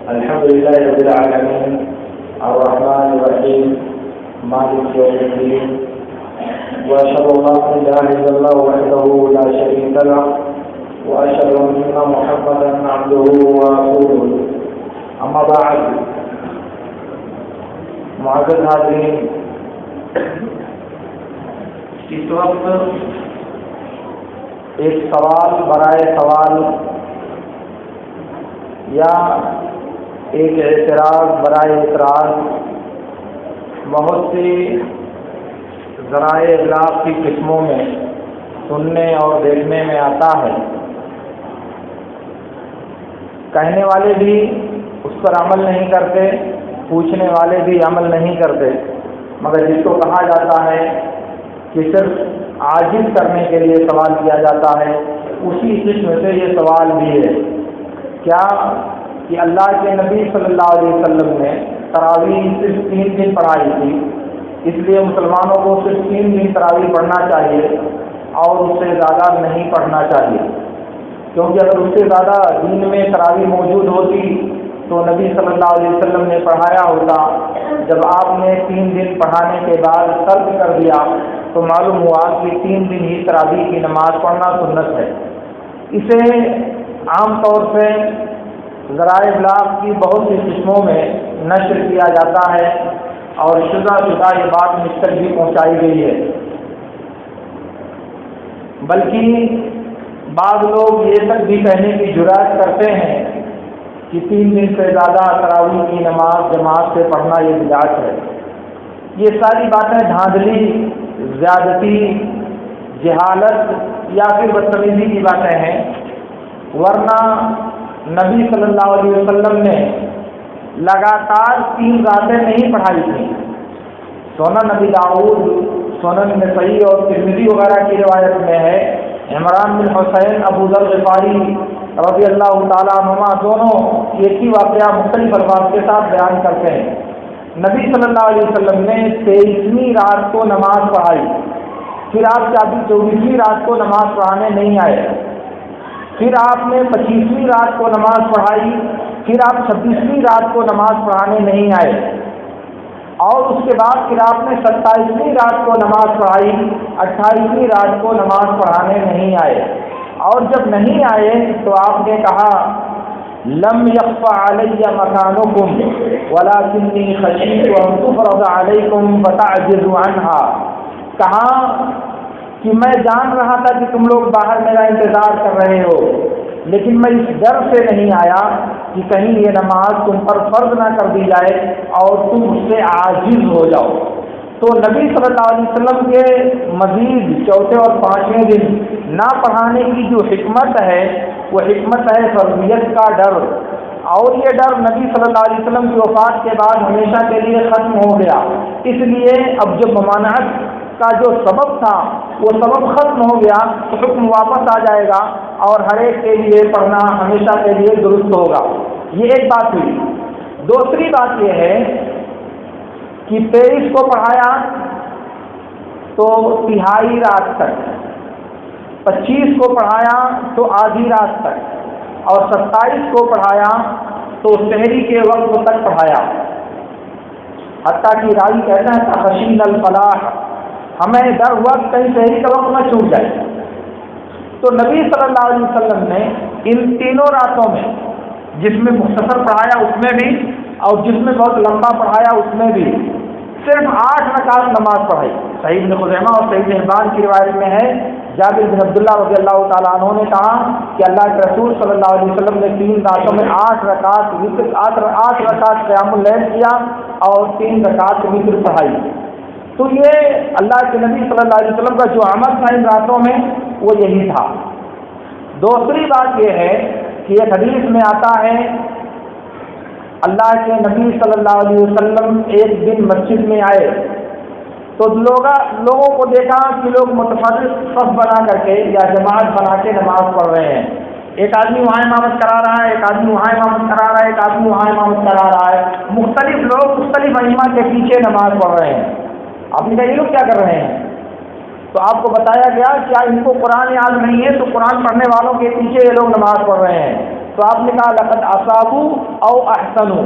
الحمد لله رب العالمين الرحمن الرحيم مالك يوم الدين وأشهد أن لا إله إلا الله وحده لا شريك له وأشهد أن محمدا عبده ورسوله أما بعد معزز حاضرین، اس وقت ایک سوال برائے سوال یا ایک اعتراض برائے اعتراض بہت سی ذرائع ابلاغ کی قسموں میں سننے اور دیکھنے میں آتا ہے۔ کہنے والے بھی اس پر عمل نہیں کرتے، پوچھنے والے بھی عمل نہیں کرتے، مگر جس کو کہا جاتا ہے کہ صرف عاجز کرنے کے لیے سوال کیا جاتا ہے، اسی قسم سے یہ سوال بھی ہے۔ کیا کہ اللہ کے نبی صلی اللہ علیہ وسلم نے تراویح صرف 3 دن پڑھائی تھی، اس لیے مسلمانوں کو صرف 3 دن تراویح پڑھنا چاہیے اور اس سے زیادہ نہیں پڑھنا چاہیے، کیونکہ اگر اس سے زیادہ دین میں تراویح موجود ہوتی تو نبی صلی اللہ علیہ وسلم نے پڑھایا ہوتا۔ جب آپ نے 3 دن پڑھانے کے بعد ترک کر دیا تو معلوم ہوا کہ 3 دن ہی تراویح کی نماز پڑھنا سنت ہے۔ اسے عام طور سے ذرائع ابلاغ کی بہت سی قسموں میں نشر کیا جاتا ہے اور شدہ یہ بات مجھ تک بھی پہنچائی گئی ہے، بلکہ بعض لوگ یہ تک بھی کہنے کی جرات کرتے ہیں کہ 3 دن سے زیادہ تراویح کی نماز جماعت سے پڑھنا یہ بدعت ہے۔ یہ ساری باتیں دھاندلی، زیادتی، جہالت یا پھر بدتمیزی کی باتیں ہیں، ورنہ نبی صلی اللہ علیہ وسلم نے لگاتار 3 راتیں نہیں پڑھائی تھیں۔ سنن نبی داؤد، سنن نسائی اور ترمذی وغیرہ کی روایت میں ہے، عمران بن حسین ابو ذر غفاری رضی اللہ تعالیٰ عنہما دونوں ایک ہی واقعہ مختلف الفاظ کے ساتھ بیان کرتے ہیں۔ نبی صلی اللہ علیہ وسلم نے 23ویں رات کو نماز پڑھائی، پھر آپ 24ویں رات کو نماز پڑھانے نہیں آئے، پھر آپ نے 25ویں رات کو نماز پڑھائی، پھر آپ 26ویں رات کو نماز پڑھانے نہیں آئے، اور اس کے بعد پھر آپ نے 27ویں رات کو نماز پڑھائی، 28ویں رات کو نماز پڑھانے نہیں آئے، اور جب نہیں آئے تو آپ نے کہا لم یخف علی مکانکم ولکنی خشیت ان تفرض علیکم فتعجزوا عنہا، کہا کہ میں جان رہا تھا کہ تم لوگ باہر میرا انتظار کر رہے ہو، لیکن میں اس ڈر سے نہیں آیا کہ کہیں یہ نماز تم پر فرض نہ کر دی جائے اور تم اس سے عاجز ہو جاؤ۔ تو نبی صلی اللہ علیہ وسلم کے مزید 4 اور 5ویں دن نہ پڑھانے کی جو حکمت ہے وہ حکمت ہے فرضیت کا ڈر، اور یہ ڈر نبی صلی اللہ علیہ وسلم کی وفات کے بعد ہمیشہ کے لیے ختم ہو گیا۔ اس لیے اب جو ممانعت کا جو سبب تھا وہ سبب ختم ہو گیا تو حکم واپس آ جائے گا اور ہر ایک کے لیے پڑھنا ہمیشہ کے لیے درست ہوگا۔ یہ ایک بات ہوئی۔ دوسری بات یہ ہے کہ 23 کو پڑھایا تو تہائی رات تک، 25 کو پڑھایا تو آدھی رات تک، اور 27 کو پڑھایا تو سحری کے وقت تک پڑھایا، حتیٰ کہ راوی کہتا ہے خشین الفلاح، ہمیں ڈر ہوا کہ کہیں سحری کا وقت نہ چھوٹ جائے۔ تو نبی صلی اللہ علیہ وسلم نے ان تینوں راتوں میں، جس میں مختصر پڑھایا اس میں بھی اور جس میں بہت لمبا پڑھایا اس میں بھی، صرف 8 رکعت نماز پڑھائی۔ صحیح ابن خزیمہ اور صحیح ابن حبان کی روایت میں ہے، جابر بن عبداللہ رضی اللہ تعالیٰ عنہ نے کہا کہ اللہ کے رسول صلی اللہ علیہ وسلم نے 3 راتوں میں 8 رکعت قیام اللیل کیا اور 3 رکعت وتر پڑھائی۔ تو یہ اللہ کے نبی صلی اللہ علیہ وسلم کا جو عمل تھا ان راتوں میں وہ یہی تھا۔ دوسری بات یہ ہے کہ ایک حدیث میں آتا ہے اللہ کے نبی صلی اللہ علیہ وسلم ایک دن مسجد میں آئے تو لوگوں کو دیکھا کہ لوگ متفرق صف بنا کر کے یا جماعت بنا کے نماز پڑھ رہے ہیں، ایک آدمی وہاں امامت کرا رہا ہے، ایک آدمی وہاں امامت کرا رہا ہے، ایک آدمی وہاں امامت کرا رہا ہے، مختلف لوگ مختلف ائمہ کے پیچھے نماز پڑھ رہے ہیں۔ آپ نے کہا یہ لوگ کیا کر رہے ہیں؟ تو آپ کو بتایا گیا کیا ان کو قرآن یاد نہیں ہے تو قرآن پڑھنے والوں کے پیچھے یہ لوگ نماز پڑھ رہے ہیں۔ تو آپ نے کہا لقد اصابوا او احسنوا،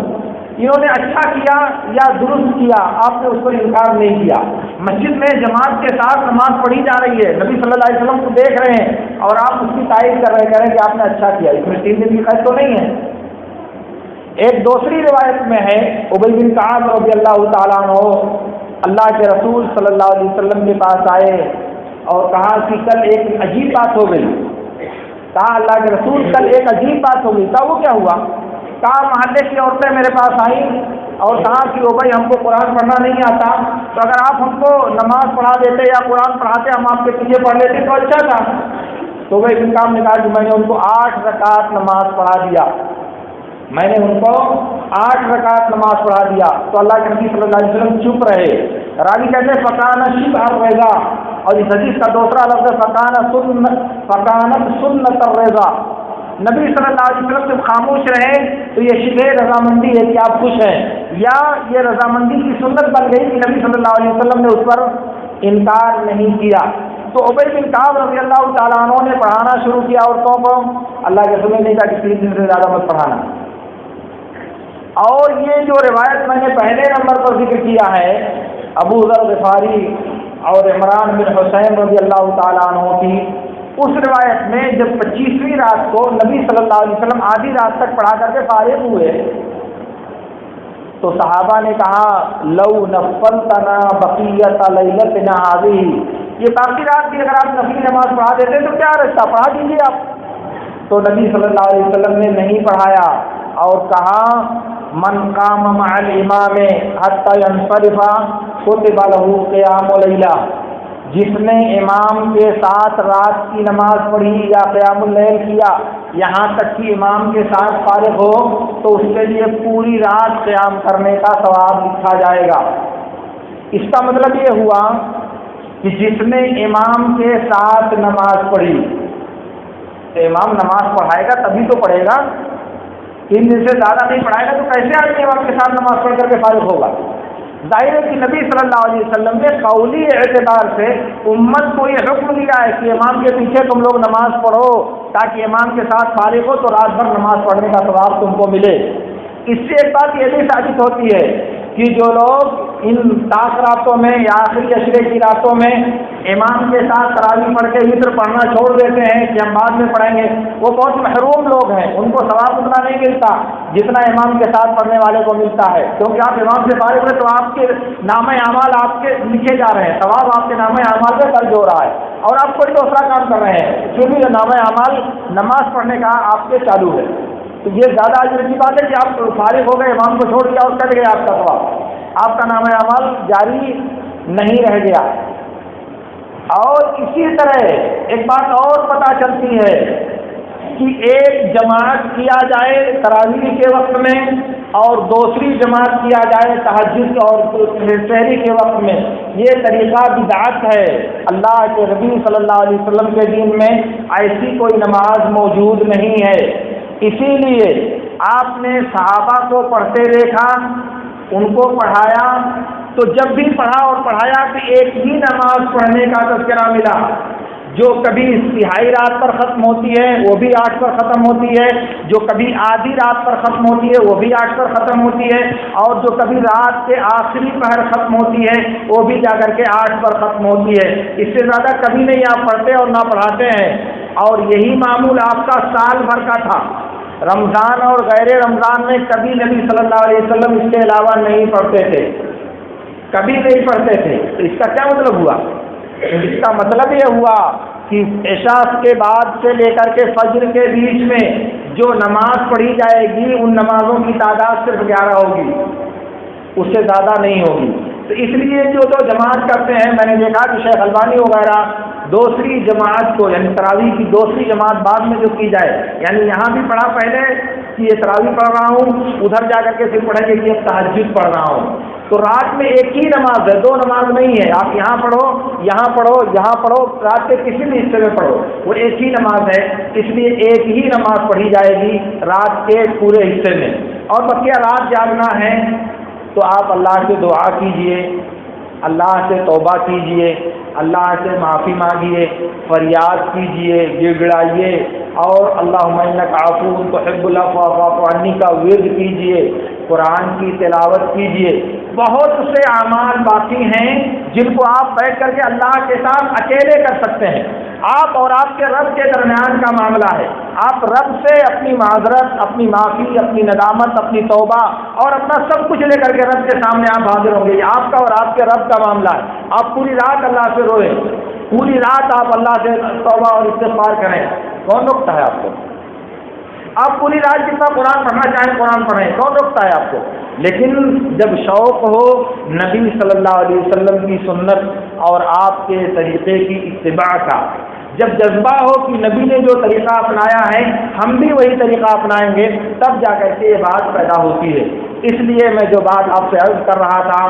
انہوں نے اچھا کیا یا درست کیا، آپ نے اس پر انکار نہیں کیا۔ مسجد میں جماعت کے ساتھ نماز پڑھی جا رہی ہے، نبی صلی اللہ علیہ وسلم کو دیکھ رہے ہیں اور آپ اس کی تعریف کر رہے ہیں، کہہ رہے ہیں کہ آپ نے اچھا کیا، اس میں 3 دن کی قید تو نہیں ہے۔ ایک دوسری روایت میں ہے ابی بن کعب رضی اللہ تعالیٰ عنہ اللہ کے رسول صلی اللہ علیہ وسلم کے پاس آئے اور کہا کہ کل ایک عجیب بات ہو گئی۔ کہا اللہ کے رسول کل ایک عجیب بات ہو گئی۔ کہا وہ کیا ہوا؟ کہا محلے کی عورتیں میرے پاس آئیں اور کہا کہ او بھائی ہم کو قرآن پڑھنا نہیں آتا، تو اگر آپ ہم کو نماز پڑھا دیتے یا قرآن پڑھاتے ہم آپ کے پیچھے پڑھ لیتے تو اچھا تھا۔ تو وہ ان کام نے کہا کہ میں نے ان کو 8 رکعت نماز پڑھا دیا، میں نے ان کو 8 رکعت نماز پڑھا دیا۔ تو اللہ کے نبی صلی اللہ علیہ وسلم چپ رہے۔ راوی کہتے ہیں فکان شبہ الرضا، اور اس حدیث کا دوسرا لفظ ہے فکانت سنت الرضا۔ نبی صلی اللہ علیہ وسلم جب خاموش رہے تو یہ شبہ رضامندی ہے کہ آپ خوش ہیں، یا یہ رضامندی کی سنت بن گئی کہ نبی صلی اللہ علیہ وسلم نے اس پر انکار نہیں کیا۔ تو ابی بن کعب رضی اللہ تعالیٰ عنہ نے پڑھانا شروع کیا عورتوں کو۔ اللہ کے رسول نے کہا کہ 3 دن سے زیادہ مت پڑھانا۔ اور یہ جو روایت میں نے پہلے نمبر پر ذکر کیا ہے ابو ذر غفاری اور عمران بن حسین رضی اللہ تعالیٰ عنہ کی، اس روایت میں جب 25ویں رات کو نبی صلی اللہ علیہ وسلم آدھی رات تک پڑھا کر کے فارغ ہوئے تو صحابہ نے کہا لو نفلتنا بقیت لیلتنا هذه، یہ باقی رات بھی اگر آپ نفلی نماز پڑھا دیتے تو کیا رشتہ، پڑھا دیجیے آپ۔ تو نبی صلی اللہ علیہ وسلم نے نہیں پڑھایا اور کہا من قام مع الامام حتى ينصرف كتب له قيام ليلہ، جس نے امام کے ساتھ رات کی نماز پڑھی یا قیام اللیل کیا یہاں تک کہ امام کے ساتھ فارغ ہو تو اس کے لیے پوری رات قیام کرنے کا ثواب لکھا جائے گا۔ اس کا مطلب یہ ہوا کہ جس نے امام کے ساتھ نماز پڑھی، تو امام نماز پڑھائے گا تبھی تو پڑھے گا، 3 دن سے زیادہ نہیں پڑھائے گا تو کیسے آدمی امام کے ساتھ نماز پڑھ کر کے فارغ ہوگا؟ ظاہر ہے کہ نبی صلی اللہ علیہ وسلم نے قولی اعتبار سے امت کو یہ حکم دیا ہے کہ امام کے پیچھے تم لوگ نماز پڑھو تاکہ امام کے ساتھ فارغ ہو تو رات بھر نماز پڑھنے کا ثواب تم کو ملے۔ اس سے ایک بات یہ بھی ثابت ہوتی ہے کہ جو لوگ ان 10 راتوں میں یا آخری عشرے کی راتوں میں امام کے ساتھ تراویح پڑھ کے وتر پڑھنا چھوڑ دیتے ہیں کہ ہم بعد میں پڑھیں گے، وہ بہت محروم لوگ ہیں، ان کو ثواب اتنا نہیں ملتا جتنا امام کے ساتھ پڑھنے والے کو ملتا ہے، کیونکہ آپ امام سے فارغ ہوئے تو آپ کے نامہ اعمال آپ کے لکھے جا رہے ہیں، ثواب آپ کے نامہ اعمال میں درج ہو رہا ہے اور آپ کوئی دوسرا کام کر رہے ہیں، پھر بھی نامہ اعمال نماز پڑھنے کا آپ کے چالو ہے۔ تو یہ زیادہ اجر کی بات ہے کہ آپ فارغ ہو گئے، امام کو چھوڑ دیا اور کٹ گیا آپ کا ثواب، آپ کا نامہ اعمال جاری نہیں رہ گیا۔ اور اسی طرح ایک بات اور پتہ چلتی ہے کہ ایک جماعت کیا جائے تراویح کے وقت میں اور دوسری جماعت کیا جائے تہجد اور سحری کے وقت میں، یہ طریقہ بدعت ہے۔ اللہ کے نبی صلی اللہ علیہ وسلم کے دین میں ایسی کوئی نماز موجود نہیں ہے، اسی لیے آپ نے صحابہ کو پڑھتے دیکھا، ان کو پڑھایا، تو جب بھی پڑھا اور پڑھایا کہ ایک ہی نماز پڑھنے کا تذکرہ ملا، جو کبھی تہائی رات پر ختم ہوتی ہے وہ بھی 8 پر ختم ہوتی ہے، جو کبھی آدھی رات پر ختم ہوتی ہے وہ بھی 8 پر ختم ہوتی ہے، اور جو کبھی رات کے آخری پہر ختم ہوتی ہے وہ بھی جا کر کے 8 پر ختم ہوتی ہے۔ اس سے زیادہ کبھی نہیں آپ پڑھتے اور نہ پڑھاتے ہیں، اور یہی معمول آپ کا سال بھر کا تھا۔ رمضان اور غیر رمضان میں کبھی نبی صلی اللہ علیہ وسلم اس کے علاوہ نہیں پڑھتے تھے، کبھی نہیں پڑھتے تھے۔ تو اس کا کیا مطلب ہوا؟ اس کا مطلب یہ ہوا کہ عشاء کے بعد سے لے کر کے فجر کے بیچ میں جو نماز پڑھی جائے گی ان نمازوں کی تعداد صرف 11 ہوگی، اس سے زیادہ نہیں ہوگی۔ تو اس لیے جو جماعت کرتے ہیں، میں نے دیکھا کہ شیخ البانی وغیرہ دوسری جماعت کو یعنی تراویح کی دوسری جماعت بعد میں جو کی جائے، یعنی یہاں بھی پڑھا پہلے کہ یہ تراویح پڑھ رہا ہوں، ادھر جا کر کے پھر پڑھیں گے کہ اب تہجد پڑھ رہا ہوں، تو رات میں ایک ہی نماز ہے، 2 نماز نہیں ہے۔ آپ یہاں پڑھو یہاں پڑھو یہاں پڑھو، رات کے کسی بھی حصے میں پڑھو، وہ ایک ہی نماز ہے، اس لیے ایک ہی نماز پڑھی جائے گی رات کے پورے حصے میں۔ اور بقیہ رات جاگنا ہے تو آپ اللہ سے دعا کیجئے اللہ سے توبہ کیجئے، اللہ سے معافی مانگیے، فریاد کیجئے، گڑ گڑائیے، اور اللہم انک عفو تحب العفو فاعف عنی کا ورد کیجئے، قرآن کی تلاوت کیجئے۔ بہت سے اعمال باقی ہیں جن کو آپ بیٹھ کر کے اللہ کے ساتھ اکیلے کر سکتے ہیں۔ آپ اور آپ کے رب کے درمیان کا معاملہ ہے۔ آپ رب سے اپنی معذرت، اپنی معافی، اپنی ندامت، اپنی توبہ اور اپنا سب کچھ لے کر کے رب کے سامنے آپ حاضر ہوں گے۔ یہ آپ کا اور آپ کے رب کا معاملہ ہے۔ آپ پوری رات اللہ سے روئیں، پوری رات آپ اللہ سے توبہ اور استغفار کریں۔ کون روکتا ہے آپ کو؟ آپ پوری رات جتنا قرآن پڑھنا چاہیں قرآن پڑھیں، کون روکتا ہے آپ کو؟ لیکن جب شوق ہو نبی صلی اللہ علیہ وسلم کی سنت اور آپ کے طریقے کی اتباع کا، جب جذبہ ہو کہ نبی نے جو طریقہ اپنایا ہے ہم بھی وہی طریقہ اپنائیں گے، تب جا کر کے یہ بات پیدا ہوتی ہے۔ اس لیے میں جو بات آپ سے عرض کر رہا تھا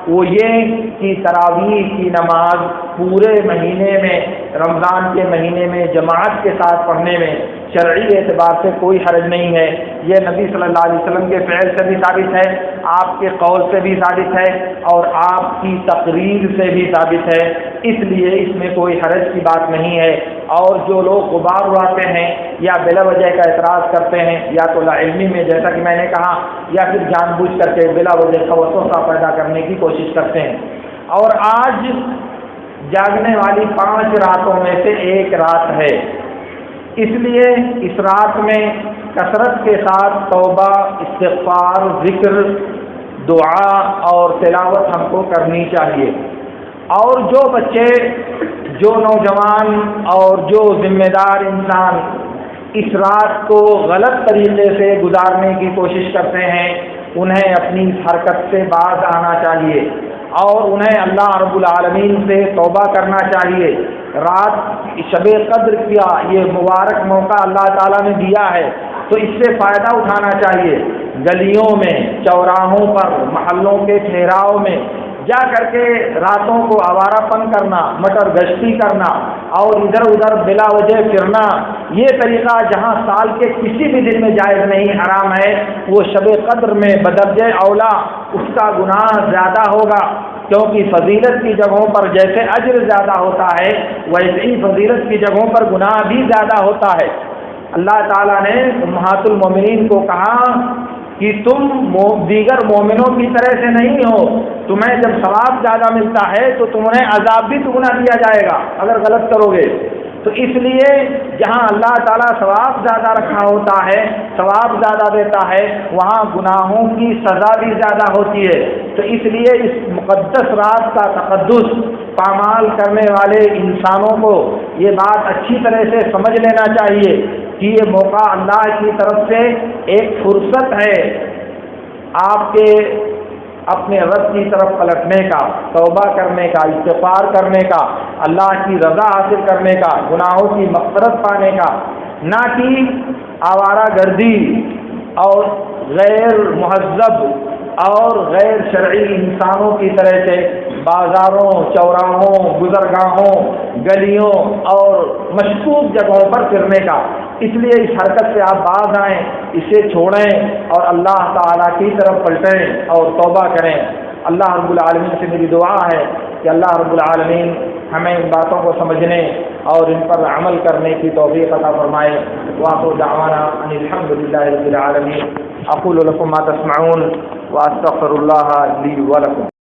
وہ یہ کہ تراویح کی نماز پورے مہینے میں، رمضان کے مہینے میں جماعت کے ساتھ پڑھنے میں شرعی اعتبار سے کوئی حرج نہیں ہے۔ یہ نبی صلی اللہ علیہ وسلم کے فعل سے بھی ثابت ہے، آپ کے قول سے بھی ثابت ہے، اور آپ کی تقریر سے بھی ثابت ہے۔ اس لیے اس میں کوئی حرج کی بات نہیں ہے۔ اور جو لوگ غبار اڑاتے ہیں یا بلا وجہ کا اعتراض کرتے ہیں، یا تو لا علمی میں جیسا کہ میں نے کہا، یا پھر جان بوجھ کر کے بلا وجہ کا وسوسہ پیدا کرنے کی کوشش کرتے ہیں۔ اور آج جاگنے والی 5 راتوں میں سے ایک رات ہے، اس لیے اس رات میں کثرت کے ساتھ توبہ، استغفار، ذکر، دعا اور تلاوت ہم کو کرنی چاہیے۔ اور جو بچے، جو نوجوان اور جو ذمہ دار انسان اس رات کو غلط طریقے سے گزارنے کی کوشش کرتے ہیں، انہیں اپنی حرکت سے باز آنا چاہیے اور انہیں اللہ رب العالمین سے توبہ کرنا چاہیے۔ رات شب قدر کا یہ مبارک موقع اللہ تعالیٰ نے دیا ہے تو اس سے فائدہ اٹھانا چاہیے۔ گلیوں میں، چوراہوں پر، محلوں کے ٹھہراؤ میں جا کر کے راتوں کو آوارہ پن کرنا، مٹر گشتی کرنا اور ادھر ادھر بلا وجہ پھرنا، یہ طریقہ جہاں سال کے کسی بھی دن میں جائز نہیں، حرام ہے، وہ شب قدر میں بدرجہ اولا اس کا گناہ زیادہ ہوگا، کیونکہ فضیلت کی جگہوں پر جیسے اجر زیادہ ہوتا ہے ویسے ہی فضیلت کی جگہوں پر گناہ بھی زیادہ ہوتا ہے۔ اللہ تعالیٰ نے امہات المومنین کو کہا کہ تم دیگر مومنوں کی طرح سے نہیں ہو، تمہیں جب ثواب زیادہ ملتا ہے تو تمہیں عذاب بھی دگنا دیا جائے گا اگر غلط کرو گے۔ تو اس لیے جہاں اللہ تعالیٰ ثواب زیادہ رکھا ہوتا ہے، ثواب زیادہ دیتا ہے، وہاں گناہوں کی سزا بھی زیادہ ہوتی ہے۔ تو اس لیے اس مقدس رات کا تقدس پامال کرنے والے انسانوں کو یہ بات اچھی طرح سے سمجھ لینا چاہیے کہ یہ موقع اللہ کی طرف سے ایک فرصت ہے آپ کے اپنے رب کی طرف پلٹنے کا، توبہ کرنے کا، استغفار کرنے کا، اللہ کی رضا حاصل کرنے کا، گناہوں کی مغفرت پانے کا، نہ کہ آوارہ گردی اور غیر مہذب اور غیر شرعی انسانوں کی طرح سے بازاروں، چوراہوں، گزرگاہوں، گلیوں اور مشکوک جگہوں پر پھرنے کا۔ اس لیے اس حرکت سے آپ باز آئیں، اسے چھوڑیں اور اللہ تعالیٰ کی طرف پلٹیں اور توبہ کریں۔ اللہ رب العالمین سے میری دعا ہے کہ اللہ رب العالمین ہمیں ان باتوں کو سمجھنے اور ان پر عمل کرنے کی توفیق عطا فرمائے۔ وآخر دعوانا ان الحمد للہ رب العالمین۔ اقول لکم ما تسمعون واستغفر اللہ لی ولکم۔